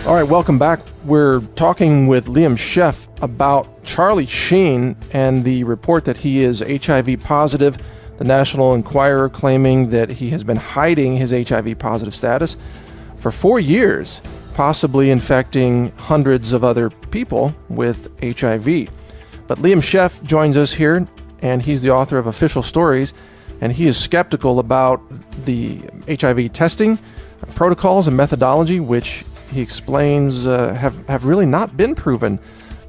All right, welcome back. We're talking with Liam Scheff about Charlie Sheen and the report that he is HIV positive. The National Enquirer claiming that he has been hiding his HIV positive status for 4 years, possibly infecting hundreds of other people with HIV. But Liam Scheff joins us here, and he's the author of Official Stories, and he is skeptical about the HIV testing protocols and methodology, which he explains have really not been proven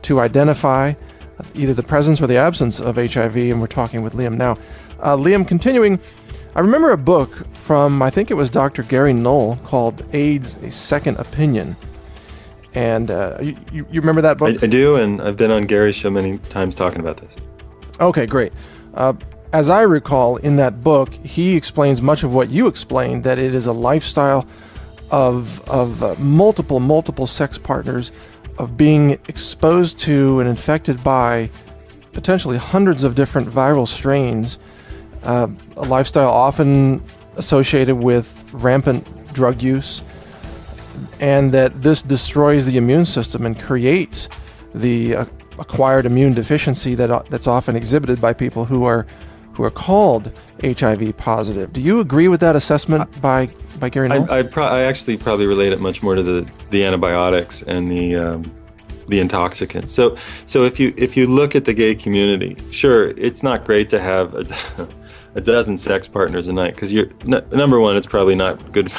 to identify either the presence or the absence of HIV, and we're talking with Liam now. Liam, continuing, I remember a book from, I think it was Dr. Gary Null, called AIDS, A Second Opinion. And you remember that book? I do, and I've been on Gary's show many times talking about this. Okay, great. As I recall, in that book, he explains much of what you explained, that it is a lifestyle of multiple sex partners, of being exposed to and infected by potentially hundreds of different viral strains, a lifestyle often associated with rampant drug use, and that this destroys the immune system and creates the acquired immune deficiency that's often exhibited by people who are called HIV positive. Do you agree with that assessment by Gary Null? I actually probably relate it much more to the antibiotics and the intoxicants. So if you look at the gay community, sure, it's not great to have a dozen sex partners a night, because number one, it's probably not good.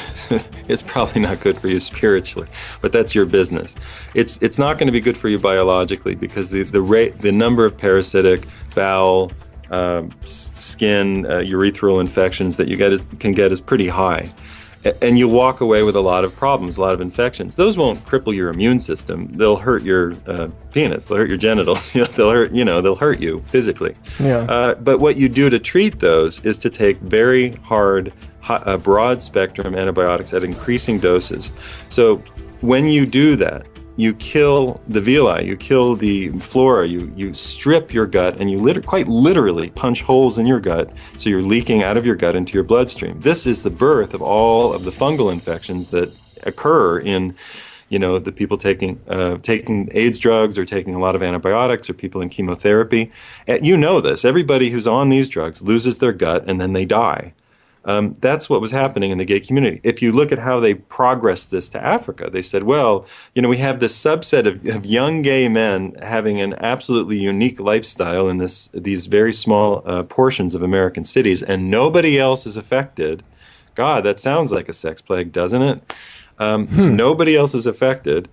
It's probably not good for you spiritually, but that's your business. It's not going to be good for you biologically, because the number of parasitic, bowel, skin, urethral infections that you can get is pretty high. And you walk away with a lot of problems, a lot of infections. Those won't cripple your immune system. They'll hurt your penis. They'll hurt your genitals. They'll hurt you physically. Yeah. But what you do to treat those is to take very hard, broad spectrum antibiotics at increasing doses. So when you do that, you kill the villi, you kill the flora, you strip your gut, and you quite literally punch holes in your gut, so you're leaking out of your gut into your bloodstream. This is the birth of all of the fungal infections that occur in, the people taking AIDS drugs, or taking a lot of antibiotics, or people in chemotherapy. You know this. Everybody who's on these drugs loses their gut, and then they die. That's what was happening in the gay community. If you look at how they progressed this to Africa, they said, well, we have this subset of young gay men having an absolutely unique lifestyle in these very small portions of American cities, and nobody else is affected. God, that sounds like a sex plague, doesn't it? Nobody else is affected.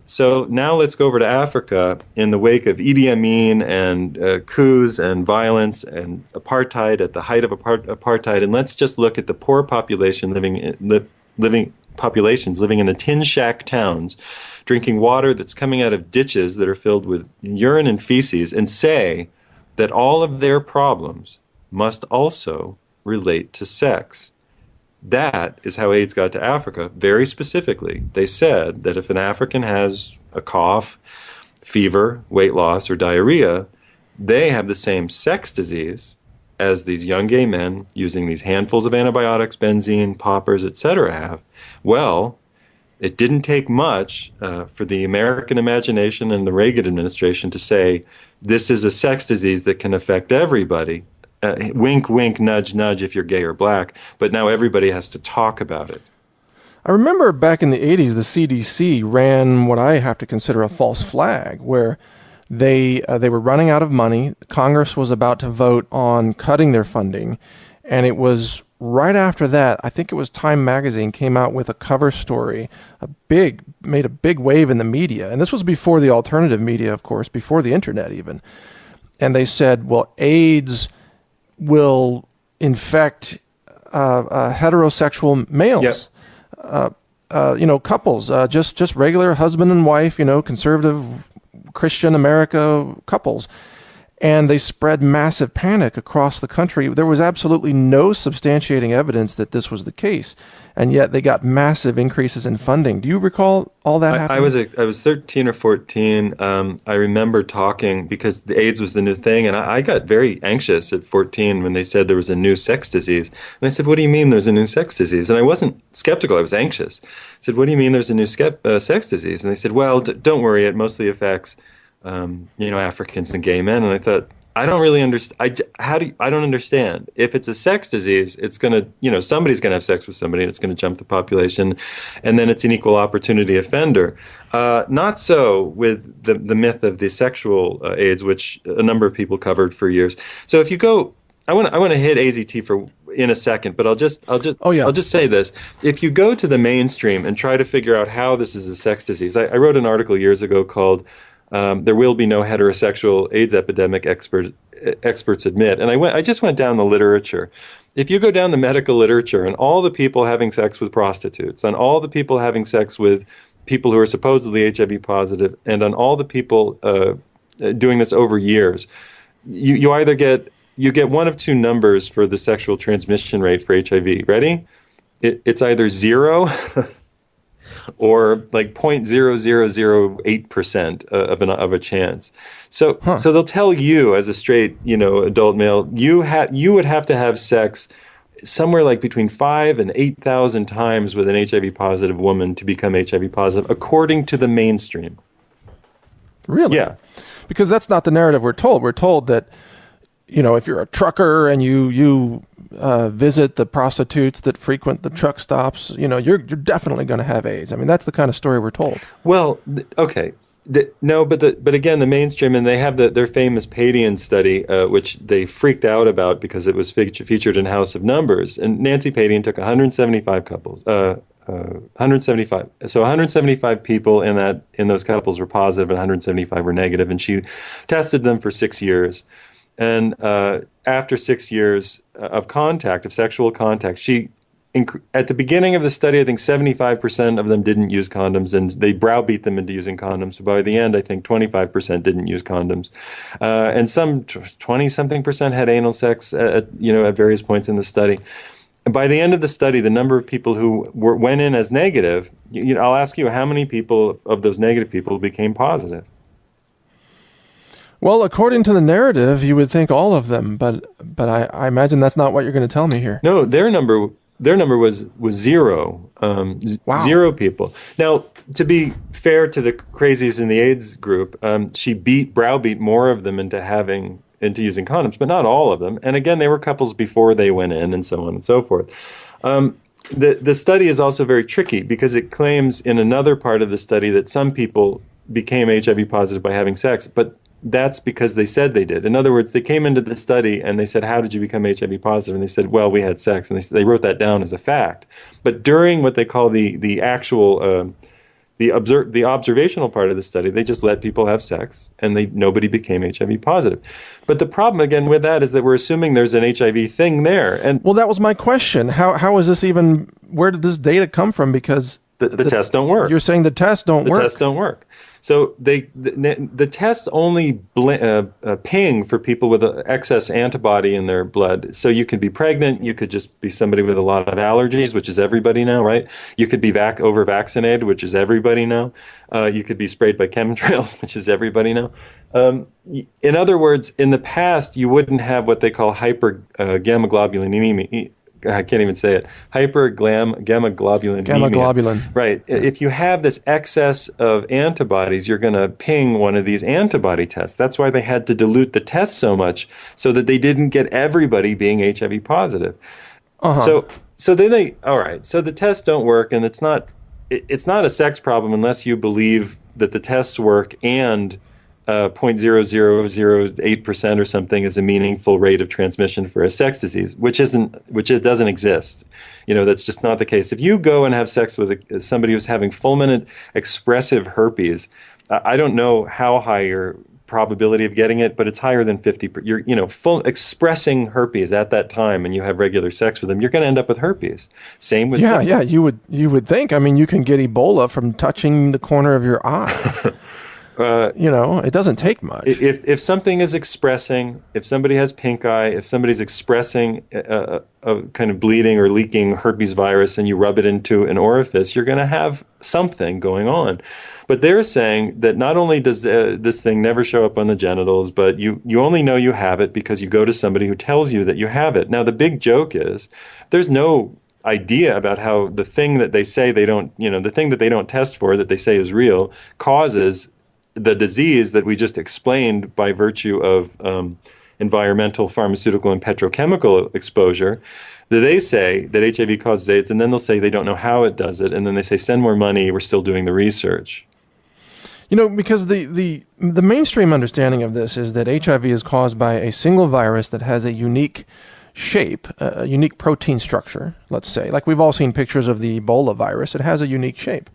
So now let's go over to Africa in the wake of Idi Amin and coups and violence and apartheid, at the height of apartheid, and let's just look at the poor population living in the tin shack towns, drinking water that's coming out of ditches that are filled with urine and feces, and say that all of their problems must also relate to sex. That is how AIDS got to Africa, very specifically. They said that if an African has a cough, fever, weight loss, or diarrhea, they have the same sex disease as these young gay men using these handfuls of antibiotics, benzene, poppers, etc. have. Well, it didn't take much for the American imagination and the Reagan administration to say, this is a sex disease that can affect everybody. Wink, wink, nudge, nudge if you're gay or black, but now everybody has to talk about it. I remember back in the 80s, the CDC ran what I have to consider a false flag, where they were running out of money. Congress was about to vote on cutting their funding, and it was right after that, I think it was Time Magazine came out with a cover story, made a big wave in the media, and this was before the alternative media, of course, before the internet even. And they said, well, AIDS will infect heterosexual males, couples, just regular husband and wife, conservative Christian America couples. and they spread massive panic across the country. There was absolutely no substantiating evidence that this was the case, and yet they got massive increases in funding. Do you recall all that happening? I was 13 or 14. I remember talking because the AIDS was the new thing, and I got very anxious at 14 when they said there was a new sex disease. And I said, "What do you mean there's a new sex disease?" And I wasn't skeptical; I was anxious. I said, "What do you mean there's a new sex disease?" And they said, "Well, don't worry, it mostly affects Africans and gay men." And I thought, I don't really understand. I don't understand. If it's a sex disease, it's going to, somebody's going to have sex with somebody and it's going to jump the population. And then it's an equal opportunity offender. Not so with the myth of the sexual AIDS, which a number of people covered for years. So if you go, I want to hit AZT in a second, but I'll just say this. If you go to the mainstream and try to figure out how this is a sex disease, I wrote an article years ago called "There Will Be No Heterosexual AIDS Epidemic," experts admit. And I just went down the literature. If you go down the medical literature and all the people having sex with prostitutes, and all the people having sex with people who are supposedly HIV positive, and on all the people doing this over years, you either get one of two numbers for the sexual transmission rate for HIV. Ready? It's either 0 or like 0.0008% of a chance. So they'll tell you as a straight, adult male, you would have to have sex somewhere like between 5,000 and 8,000 times with an HIV positive woman to become HIV positive, according to the mainstream. Really? Yeah. Because that's not the narrative we're told. We're told that, if you're a trucker and you visit the prostitutes that frequent the truck stops, you're definitely going to have AIDS. I mean, that's the kind of story we're told. Well, okay. But again, the mainstream, and they have their famous Padian study, which they freaked out about because it was featured in House of Numbers. And Nancy Padian took 175 couples, 175. So 175 people in those couples were positive, and 175 were negative, and she tested them for 6 years. And after 6 years of sexual contact, at the beginning of the study, I think 75% of them didn't use condoms, and they browbeat them into using condoms. So by the end, I think 25% didn't use condoms, and some 20-something% had anal sex at various points in the study. And by the end of the study, the number of people who went in as negative, I'll ask you, how many people of those negative people became positive? Well, according to the narrative, you would think all of them, but I imagine that's not what you're going to tell me here. No, their number was 0. Wow. 0 people. Now, to be fair to the crazies in the AIDS group, she browbeat more of them into using condoms, but not all of them. And again, they were couples before they went in, and so on and so forth. The study is also very tricky because it claims in another part of the study that some people became HIV positive by having sex, but that's because they said they did. In other words, they came into the study and they said, "How did you become HIV positive?" And they said, "Well, we had sex." And they wrote that down as a fact. But during what they call the actual the observational part of the study, they just let people have sex, and nobody became HIV positive. But the problem again with that is that we're assuming there's an HIV thing there. And well, that was my question. How is this even? Where did this data come from? Because the tests don't work. You're saying the tests don't work. The tests don't work. So the tests only ping for people with excess antibody in their blood. So you could be pregnant, you could just be somebody with a lot of allergies, which is everybody now, right? You could be over-vaccinated, which is everybody now. You could be sprayed by chemtrails, which is everybody now. In other words, in the past, you wouldn't have what they call hypergammaglobulinemia. I can't even say it. Hypergammaglobulinemia. Gamma-globulin. Right. If you have this excess of antibodies, you're going to ping one of these antibody tests. That's why they had to dilute the test so much so that they didn't get everybody being HIV positive. Uh-huh. So then so the tests don't work, and it's not a sex problem unless you believe that the tests work and 0.0008% or something is a meaningful rate of transmission for a sex disease, which doesn't exist. That's just not the case. If you go and have sex with somebody who's having fulminant expressive herpes, I don't know how high your probability of getting it, but it's higher than 50%. You're, full expressing herpes at that time, and you have regular sex with them, you're going to end up with herpes. Same with syphilis. Yeah. You would think. I mean, you can get Ebola from touching the corner of your eye. It doesn't take much. If something is expressing, if somebody has pink eye, if somebody's expressing a kind of bleeding or leaking herpes virus and you rub it into an orifice, you're going to have something going on. But they're saying that not only does this thing never show up on the genitals, but you only know you have it because you go to somebody who tells you that you have it. Now, the big joke is there's no idea about how the thing that they say they don't, the thing that they don't test for that they say is real causes the disease that we just explained by virtue of environmental, pharmaceutical, and petrochemical exposure, that they say that HIV causes AIDS, and then they'll say they don't know how it does it, and then they say, send more money, we're still doing the research. Because the mainstream understanding of this is that HIV is caused by a single virus that has a unique shape, a unique protein structure, let's say. Like we've all seen pictures of the Ebola virus. It has a unique shape.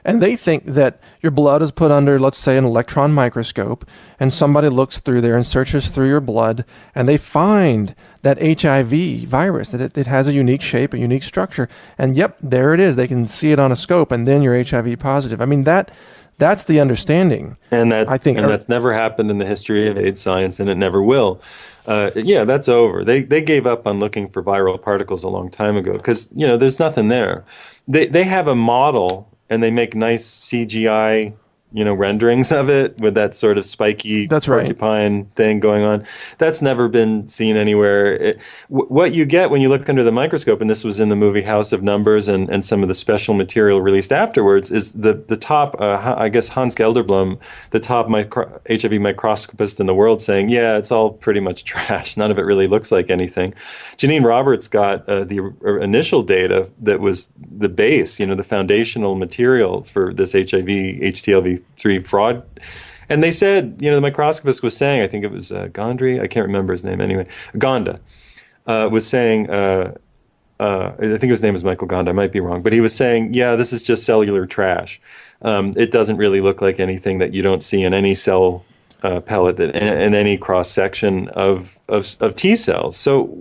And they think that your blood is put under, let's say, an electron microscope, and somebody looks through there and searches through your blood, and they find that HIV virus, that it has a unique shape, a unique structure. And yep, there it is. They can see it on a scope, and then you're HIV positive. I mean, that's the understanding. And that's never happened in the history of AIDS science, and it never will. That's over. They gave up on looking for viral particles a long time ago because, there's nothing there. They have a model, and they make nice CGI, renderings of it with that sort of spiky porcupine thing going on. That's never been seen anywhere. What you get when you look under the microscope, and this was in the movie House of Numbers and some of the special material released afterwards, is the top, I guess Hans Gelderblum, the top HIV microscopist in the world, saying, yeah, it's all pretty much trash. None of it really looks like anything. Janine Roberts got the initial data that was the base, the foundational material for this HIV, HTLV3 fraud. And they said, the microscopist was saying, I think it was Gondry, I can't remember his name anyway, Gonda, was saying, I think his name was Michael Gonda, I might be wrong, but he was saying, yeah, this is just cellular trash. It doesn't really look like anything that you don't see in any cell pellet in any cross-section of T cells. So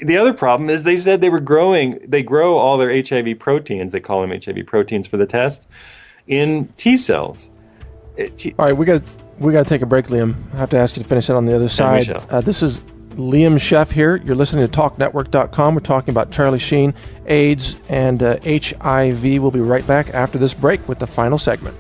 the other problem is they said they grow all their HIV proteins, they call them HIV proteins for the test, in T cells. All right, we got to take a break, Liam. I have to ask you to finish it on the other side. This is Liam Scheff here. You're listening to TalkNetwork.com. We're talking about Charlie Sheen, AIDS, and HIV. We'll be right back after this break with the final segment.